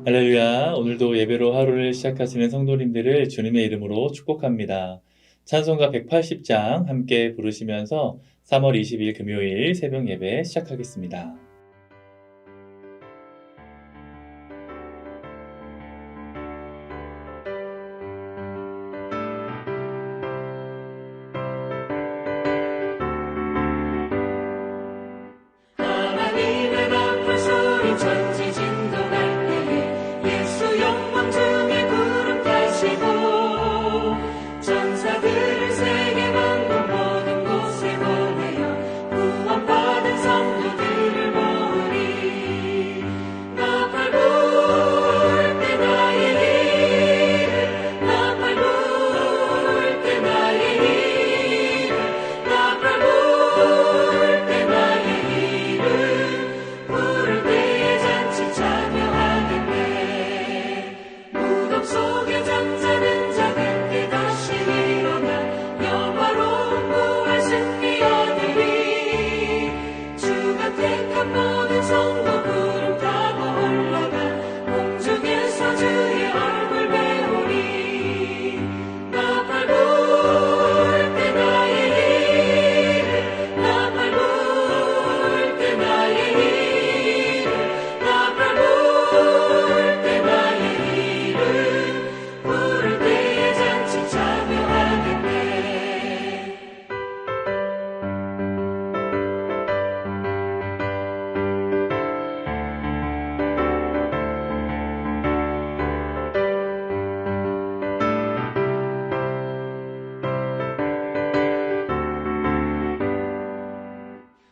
할렐루야. 오늘도 예배로 하루를 시작하시는 성도님들을 주님의 이름으로 축복합니다. 찬송가 180장 함께 부르시면서 3월 20일 금요일 새벽 예배 시작하겠습니다. 하나님의 나팔 소리 천지 진동할 때에 예수 영광 중에 구름 타시고 전사들을 세계 만국 모든 곳에 보내어 구원받은 성도들을 모으리. 나팔 불 때 나의 이름, 나팔 불 때 나의 이름, 나팔 불 때 나의 이름 부를 때에 잔치 참여하겠네. 무덤 속에 잠자는 자 그때 다시 일어나 영화로운 부활 승리 얻으리. 주가 택한 모든 성도 구름 타고 올라가 공중에서 주의 얼굴 배우리. 나팔 불 때 나의 이름, 나팔 불 때 나의 이름, 나팔 불 때 나의 이름 부를 때에 잔치 참여하겠네.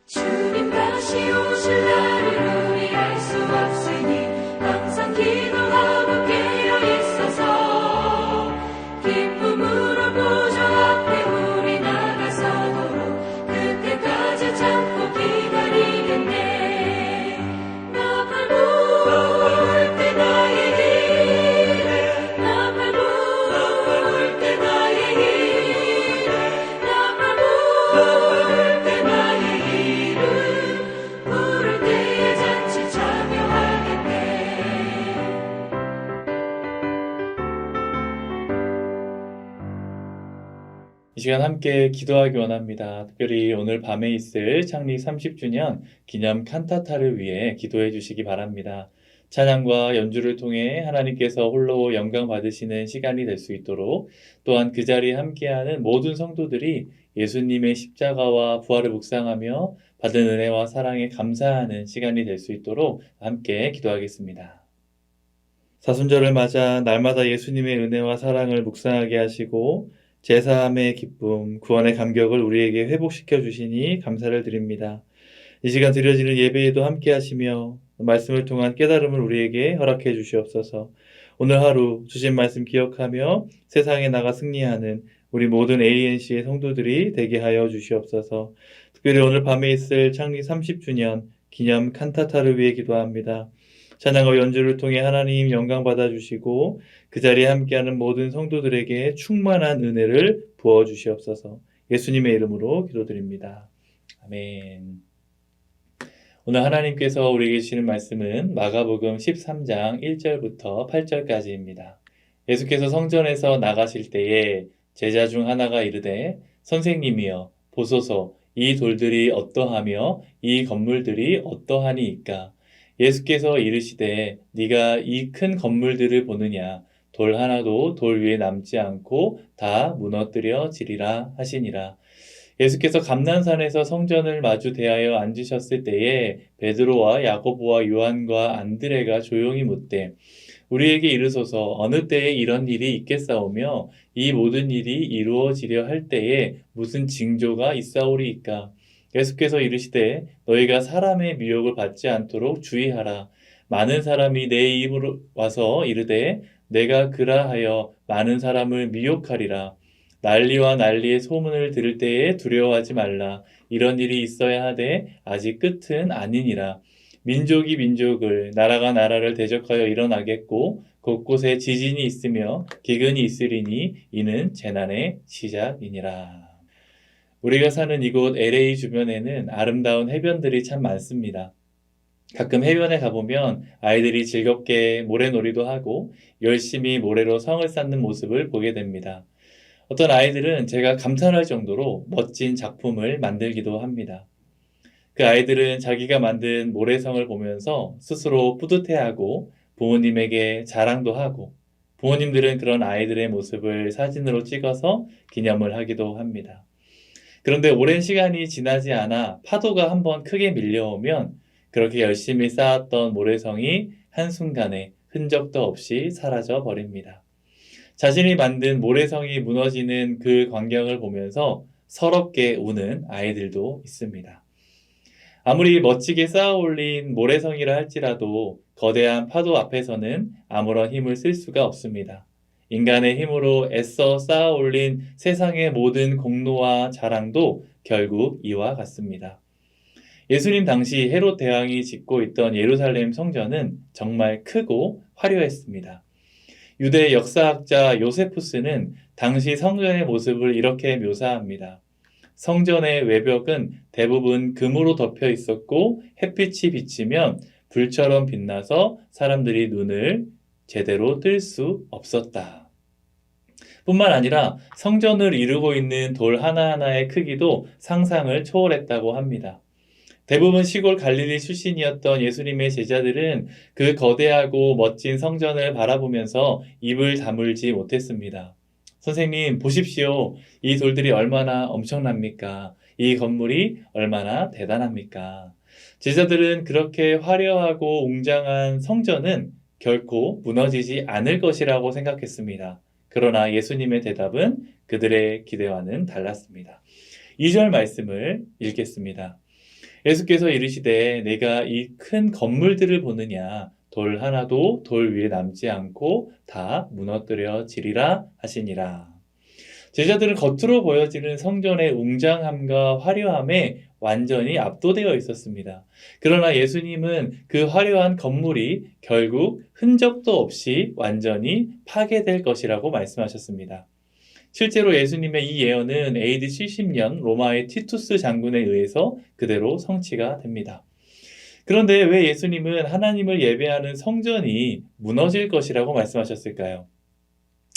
주님 다시 오실 날을 우리 알 수 없으니 항상 기도하고 깨어 있어서 기쁨으로 보좌 앞에 우리 나가서도록 그때까지 참고 기다리겠네. 나팔 불 때 나의 이름, 나팔 불 때 나의 이름, 나팔 불 때 나의 이름 부를 때에 잔치 참여하겠네. 이 시간 함께 기도하기 원합니다. 특별히 오늘 밤에 있을 창립 30주년 기념 칸타타를 위해 기도해 주시기 바랍니다. 찬양과 연주를 통해 하나님께서 홀로 영광 받으시는 시간이 될 수 있도록, 또한 그 자리에 함께하는 모든 성도들이 예수님의 십자가와 부활을 묵상하며 받은 은혜와 사랑에 감사하는 시간이 될 수 있도록 함께 기도하겠습니다. 사순절을 맞아 날마다 예수님의 은혜와 사랑을 묵상하게 하시고 제사함의 기쁨, 구원의 감격을 우리에게 회복시켜 주시니 감사를 드립니다. 이 시간 드려지는 예배에도 함께 하시며 말씀을 통한 깨달음을 우리에게 허락해 주시옵소서. 오늘 하루 주신 말씀 기억하며 세상에 나가 승리하는 우리 모든 ANC의 성도들이 되게 하여 주시옵소서. 특별히 오늘 밤에 있을 창립 30주년 기념 칸타타를 위해 기도합니다. 찬양과 연주를 통해 하나님 영광 받아주시고 그 자리에 함께하는 모든 성도들에게 충만한 은혜를 부어주시옵소서. 예수님의 이름으로 기도드립니다. 아멘. 오늘 하나님께서 우리에게 주시는 말씀은 마가복음 13장 1절부터 8절까지입니다. 예수께서 성전에서 나가실 때에 제자 중 하나가 이르되 선생님이여 보소서 이 돌들이 어떠하며 이 건물들이 어떠하니이까. 예수께서 이르시되 네가 이 큰 건물들을 보느냐. 돌 하나도 돌 위에 남지 않고 다 무너뜨려지리라 하시니라. 예수께서 감난산에서 성전을 마주 대하여 앉으셨을 때에 베드로와 야고보와 요한과 안드레가 조용히 묻되 우리에게 이르소서 어느 때에 이런 일이 있겠사오며 이 모든 일이 이루어지려 할 때에 무슨 징조가 있사오리이까. 예수께서 이르시되 너희가 사람의 미혹을 받지 않도록 주의하라. 많은 사람이 내 입으로 와서 이르되 내가 그라하여 많은 사람을 미혹하리라. 난리와 난리의 소문을 들을 때에 두려워하지 말라. 이런 일이 있어야 하되 아직 끝은 아니니라. 민족이 민족을, 나라가 나라를 대적하여 일어나겠고 곳곳에 지진이 있으며 기근이 있으리니 이는 재난의 시작이니라. 우리가 사는 이곳 LA 주변에는 아름다운 해변들이 참 많습니다. 가끔 해변에 가보면 아이들이 즐겁게 모래놀이도 하고 열심히 모래로 성을 쌓는 모습을 보게 됩니다. 어떤 아이들은 제가 감탄할 정도로 멋진 작품을 만들기도 합니다. 그 아이들은 자기가 만든 모래성을 보면서 스스로 뿌듯해하고 부모님에게 자랑도 하고 부모님들은 그런 아이들의 모습을 사진으로 찍어서 기념을 하기도 합니다. 그런데 오랜 시간이 지나지 않아 파도가 한번 크게 밀려오면 그렇게 열심히 쌓았던 모래성이 한순간에 흔적도 없이 사라져 버립니다. 자신이 만든 모래성이 무너지는 그 광경을 보면서 서럽게 우는 아이들도 있습니다. 아무리 멋지게 쌓아 올린 모래성이라 할지라도 거대한 파도 앞에서는 아무런 힘을 쓸 수가 없습니다. 인간의 힘으로 애써 쌓아 올린 세상의 모든 공로와 자랑도 결국 이와 같습니다. 예수님 당시 헤롯 대왕이 짓고 있던 예루살렘 성전은 정말 크고 화려했습니다. 유대 역사학자 요세푸스는 당시 성전의 모습을 이렇게 묘사합니다. 성전의 외벽은 대부분 금으로 덮여 있었고 햇빛이 비치면 불처럼 빛나서 사람들이 눈을 제대로 뜰 수 없었다. 뿐만 아니라 성전을 이루고 있는 돌 하나하나의 크기도 상상을 초월했다고 합니다. 대부분 시골 갈릴리 출신이었던 예수님의 제자들은 그 거대하고 멋진 성전을 바라보면서 입을 다물지 못했습니다. 선생님, 보십시오. 이 돌들이 얼마나 엄청납니까? 이 건물이 얼마나 대단합니까? 제자들은 그렇게 화려하고 웅장한 성전은 결코 무너지지 않을 것이라고 생각했습니다. 그러나 예수님의 대답은 그들의 기대와는 달랐습니다. 2절 말씀을 읽겠습니다. 예수께서 이르시되 내가 이 큰 건물들을 보느냐 돌 하나도 돌 위에 남지 않고 다 무너뜨려지리라 하시니라. 제자들은 겉으로 보여지는 성전의 웅장함과 화려함에 완전히 압도되어 있었습니다. 그러나 예수님은 그 화려한 건물이 결국 흔적도 없이 완전히 파괴될 것이라고 말씀하셨습니다. 실제로 예수님의 이 예언은 AD 70년 로마의 티투스 장군에 의해서 그대로 성취가 됩니다. 그런데 왜 예수님은 하나님을 예배하는 성전이 무너질 것이라고 말씀하셨을까요?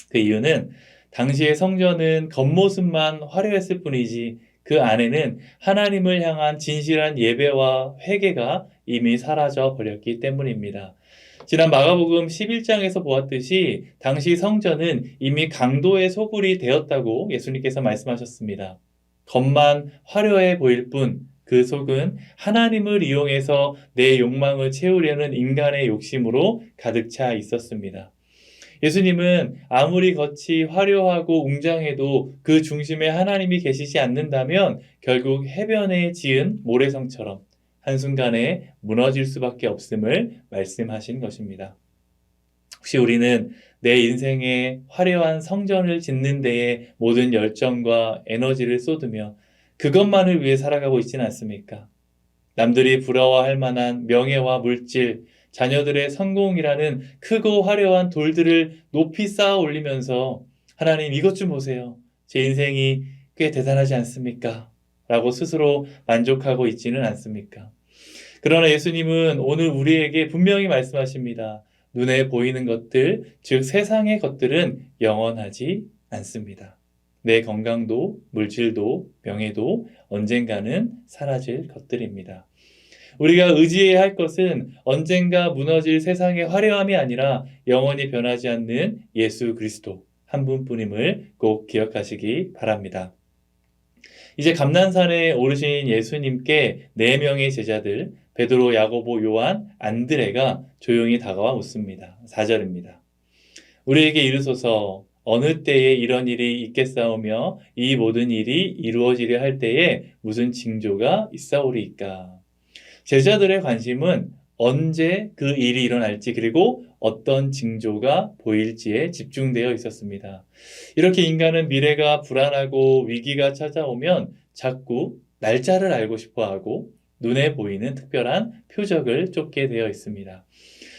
그 이유는 당시의 성전은 겉모습만 화려했을 뿐이지 그 안에는 하나님을 향한 진실한 예배와 회개가 이미 사라져 버렸기 때문입니다. 지난 마가복음 11장에서 보았듯이 당시 성전은 이미 강도의 소굴이 되었다고 예수님께서 말씀하셨습니다. 겉만 화려해 보일 뿐 그 속은 하나님을 이용해서 내 욕망을 채우려는 인간의 욕심으로 가득 차 있었습니다. 예수님은 아무리 겉이 화려하고 웅장해도 그 중심에 하나님이 계시지 않는다면 결국 해변에 지은 모래성처럼 한순간에 무너질 수밖에 없음을 말씀하신 것입니다. 혹시 우리는 내 인생에 화려한 성전을 짓는 데에 모든 열정과 에너지를 쏟으며 그것만을 위해 살아가고 있지는 않습니까? 남들이 부러워할 만한 명예와 물질, 자녀들의 성공이라는 크고 화려한 돌들을 높이 쌓아 올리면서 하나님 이것 좀 보세요. 제 인생이 꽤 대단하지 않습니까? 라고 스스로 만족하고 있지는 않습니까? 그러나 예수님은 오늘 우리에게 분명히 말씀하십니다. 눈에 보이는 것들, 즉 세상의 것들은 영원하지 않습니다. 내 건강도, 물질도, 명예도 언젠가는 사라질 것들입니다. 우리가 의지해야 할 것은 언젠가 무너질 세상의 화려함이 아니라 영원히 변하지 않는 예수 그리스도 한 분뿐임을 꼭 기억하시기 바랍니다. 이제 감난산에 오르신 예수님께 4명의 제자들 베드로, 야고보, 요한, 안드레가 조용히 다가와 묻습니다. 4절입니다. 우리에게 이르소서 어느 때에 이런 일이 있겠사오며 이 모든 일이 이루어지려 할 때에 무슨 징조가 있사오리이까. 제자들의 관심은 언제 그 일이 일어날지 그리고 어떤 징조가 보일지에 집중되어 있었습니다. 이렇게 인간은 미래가 불안하고 위기가 찾아오면 자꾸 날짜를 알고 싶어하고 눈에 보이는 특별한 표적을 쫓게 되어 있습니다.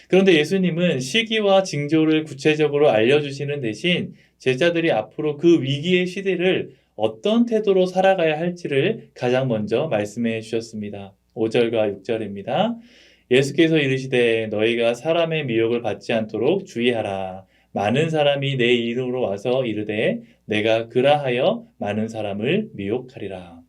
그런데 예수님은 시기와 징조를 구체적으로 알려주시는 대신 제자들이 앞으로 그 위기의 시대를 어떤 태도로 살아가야 할지를 가장 먼저 말씀해 주셨습니다. 5절과 6절입니다. 예수께서 이르시되 너희가 사람의 미혹을 받지 않도록 주의하라. 많은 사람이 내 이름으로 와서 이르되 내가 그라하여 많은 사람을 미혹하리라.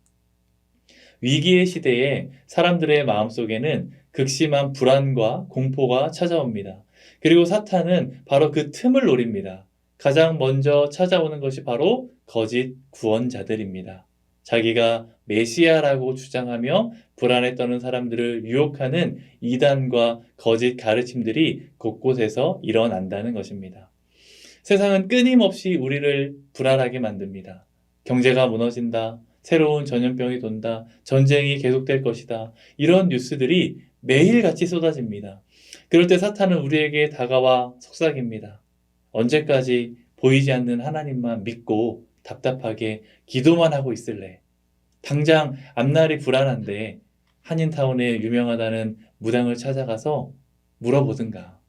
위기의 시대에 사람들의 마음속에는 극심한 불안과 공포가 찾아옵니다. 그리고 사탄은 바로 그 틈을 노립니다. 가장 먼저 찾아오는 것이 바로 거짓 구원자들입니다. 자기가 메시아라고 주장하며 불안에 떠는 사람들을 유혹하는 이단과 거짓 가르침들이 곳곳에서 일어난다는 것입니다. 세상은 끊임없이 우리를 불안하게 만듭니다. 경제가 무너진다. 새로운 전염병이 돈다. 전쟁이 계속될 것이다. 이런 뉴스들이 매일같이 쏟아집니다. 그럴 때 사탄은 우리에게 다가와 속삭입니다. 언제까지 보이지 않는 하나님만 믿고 답답하게 기도만 하고 있을래? 당장 앞날이 불안한데 한인타운에 유명하다는 무당을 찾아가서 물어보든가.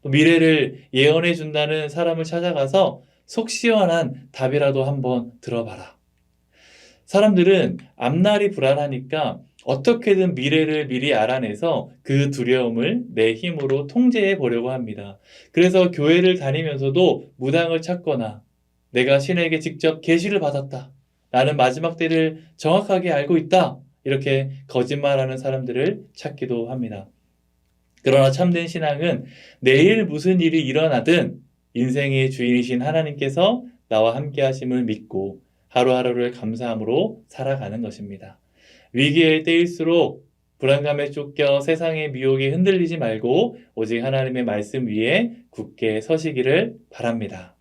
또 미래를 예언해 준다는 사람을 찾아가서 속 시원한 답이라도 한번 들어봐라. 사람들은 앞날이 불안하니까 어떻게든 미래를 미리 알아내서 그 두려움을 내 힘으로 통제해 보려고 합니다. 그래서 교회를 다니면서도 무당을 찾거나 내가 신에게 직접 계시를 받았다. 나는 마지막 때를 정확하게 알고 있다. 이렇게 거짓말하는 사람들을 찾기도 합니다. 그러나 참된 신앙은 내일 무슨 일이 일어나든 인생의 주인이신 하나님께서 나와 함께 하심을 믿고 하루하루를 감사함으로 살아가는 것입니다. 위기의 때일수록 불안감에 쫓겨 세상의 미혹에 흔들리지 말고 오직 하나님의 말씀 위에 굳게 서시기를 바랍니다.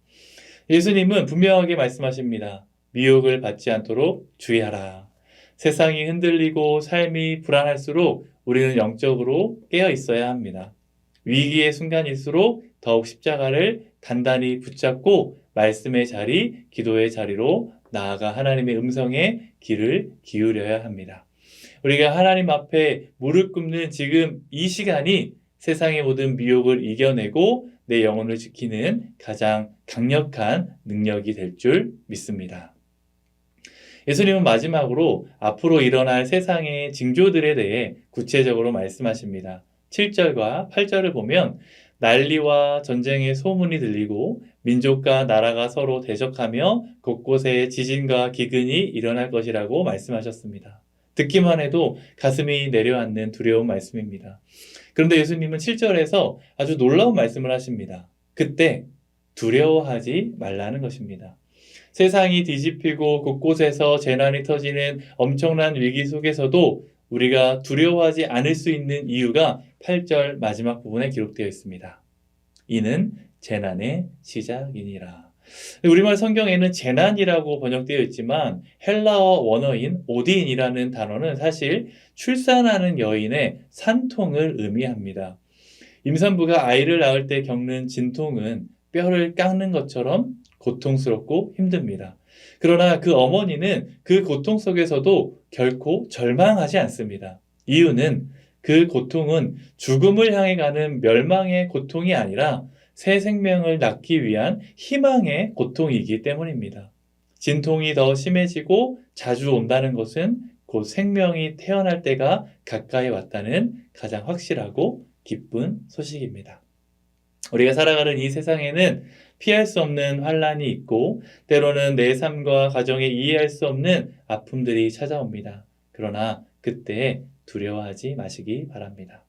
예수님은 분명하게 말씀하십니다. 미혹을 받지 않도록 주의하라. 세상이 흔들리고 삶이 불안할수록 우리는 영적으로 깨어 있어야 합니다. 위기의 순간일수록 더욱 십자가를 단단히 붙잡고 말씀의 자리, 기도의 자리로 나아가 하나님의 음성에 귀를 기울여야 합니다. 우리가 하나님 앞에 무릎 꿇는 지금 이 시간이 세상의 모든 미혹을 이겨내고 내 영혼을 지키는 가장 강력한 능력이 될 줄 믿습니다. 예수님은 마지막으로 앞으로 일어날 세상의 징조들에 대해 구체적으로 말씀하십니다. 7절과 8절을 보면 난리와 전쟁의 소문이 들리고 민족과 나라가 서로 대적하며 곳곳에 지진과 기근이 일어날 것이라고 말씀하셨습니다. 듣기만 해도 가슴이 내려앉는 두려운 말씀입니다. 그런데 예수님은 7절에서 아주 놀라운 말씀을 하십니다. 그때 두려워하지 말라는 것입니다. 세상이 뒤집히고 곳곳에서 재난이 터지는 엄청난 위기 속에서도 우리가 두려워하지 않을 수 있는 이유가 8절 마지막 부분에 기록되어 있습니다. 이는 재난의 시작이니라. 우리말 성경에는 재난이라고 번역되어 있지만 헬라어 원어인 오딘이라는 단어는 사실 출산하는 여인의 산통을 의미합니다. 임산부가 아이를 낳을 때 겪는 진통은 뼈를 깎는 것처럼 고통스럽고 힘듭니다. 그러나 그 어머니는 그 고통 속에서도 결코 절망하지 않습니다. 이유는 그 고통은 죽음을 향해 가는 멸망의 고통이 아니라 새 생명을 낳기 위한 희망의 고통이기 때문입니다. 진통이 더 심해지고 자주 온다는 것은 곧 생명이 태어날 때가 가까이 왔다는 가장 확실하고 기쁜 소식입니다. 우리가 살아가는 이 세상에는 피할 수 없는 환란이 있고 때로는 내 삶과 가정에 이해할 수 없는 아픔들이 찾아옵니다. 그러나 그때 두려워하지 마시기 바랍니다.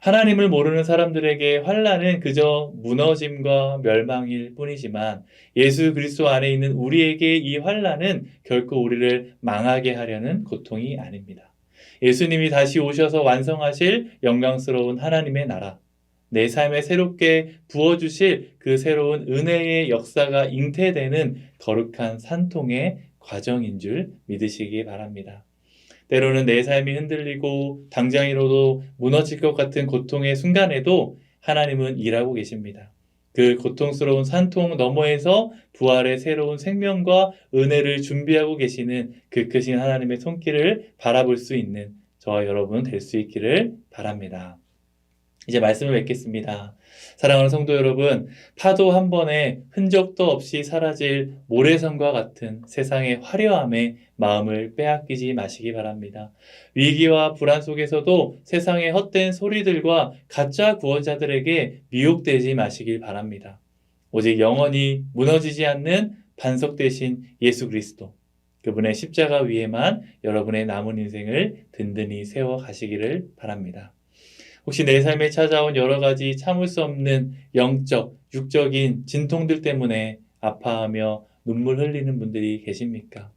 하나님을 모르는 사람들에게 환란은 그저 무너짐과 멸망일 뿐이지만 예수 그리스도 안에 있는 우리에게 이 환란은 결코 우리를 망하게 하려는 고통이 아닙니다. 예수님이 다시 오셔서 완성하실 영광스러운 하나님의 나라, 내 삶에 새롭게 부어주실 그 새로운 은혜의 역사가 잉태되는 거룩한 산통의 과정인 줄 믿으시기 바랍니다. 때로는 내 삶이 흔들리고 당장이라도 무너질 것 같은 고통의 순간에도 하나님은 일하고 계십니다. 그 고통스러운 산통 너머에서 부활의 새로운 생명과 은혜를 준비하고 계시는 그 크신 하나님의 손길을 바라볼 수 있는 저와 여러분 될 수 있기를 바랍니다. 이제 말씀을 맺겠습니다. 사랑하는 성도 여러분, 파도 한 번에 흔적도 없이 사라질 모래성과 같은 세상의 화려함에 마음을 빼앗기지 마시기 바랍니다. 위기와 불안 속에서도 세상의 헛된 소리들과 가짜 구원자들에게 미혹되지 마시길 바랍니다. 오직 영원히 무너지지 않는 반석 되신 예수 그리스도, 그분의 십자가 위에만 여러분의 남은 인생을 든든히 세워 가시기를 바랍니다. 혹시 내 삶에 찾아온 여러 가지 참을 수 없는 영적, 육적인 진통들 때문에 아파하며 눈물 흘리는 분들이 계십니까?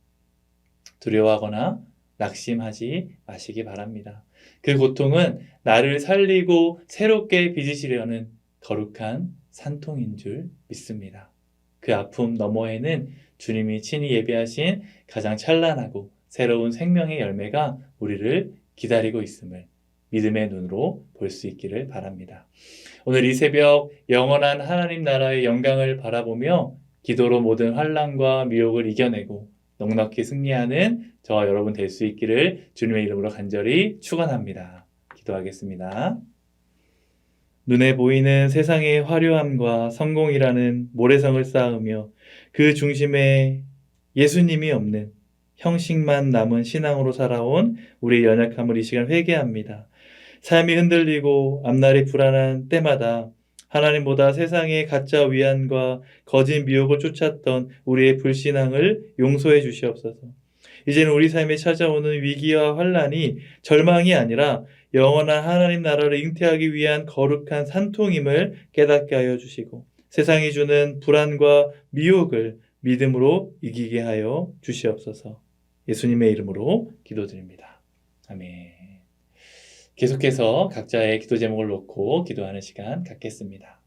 두려워하거나 낙심하지 마시기 바랍니다. 그 고통은 나를 살리고 새롭게 빚으시려는 거룩한 산통인 줄 믿습니다. 그 아픔 너머에는 주님이 친히 예비하신 가장 찬란하고 새로운 생명의 열매가 우리를 기다리고 있음을 믿음의 눈으로 볼 수 있기를 바랍니다. 오늘 이 새벽 영원한 하나님 나라의 영광을 바라보며 기도로 모든 환난과 미혹을 이겨내고 넉넉히 승리하는 저와 여러분 될 수 있기를 주님의 이름으로 간절히 축원합니다. 기도하겠습니다. 눈에 보이는 세상의 화려함과 성공이라는 모래성을 쌓으며 그 중심에 예수님이 없는 형식만 남은 신앙으로 살아온 우리의 연약함을 이 시간 회개합니다. 삶이 흔들리고 앞날이 불안한 때마다 하나님보다 세상의 가짜 위안과 거짓 미혹을 쫓았던 우리의 불신앙을 용서해 주시옵소서. 이제는 우리 삶에 찾아오는 위기와 환난이 절망이 아니라 영원한 하나님 나라를 잉태하기 위한 거룩한 산통임을 깨닫게 하여 주시고 세상이 주는 불안과 미혹을 믿음으로 이기게 하여 주시옵소서. 예수님의 이름으로 기도드립니다. 아멘. 계속해서 각자의 기도 제목을 놓고 기도하는 시간 갖겠습니다.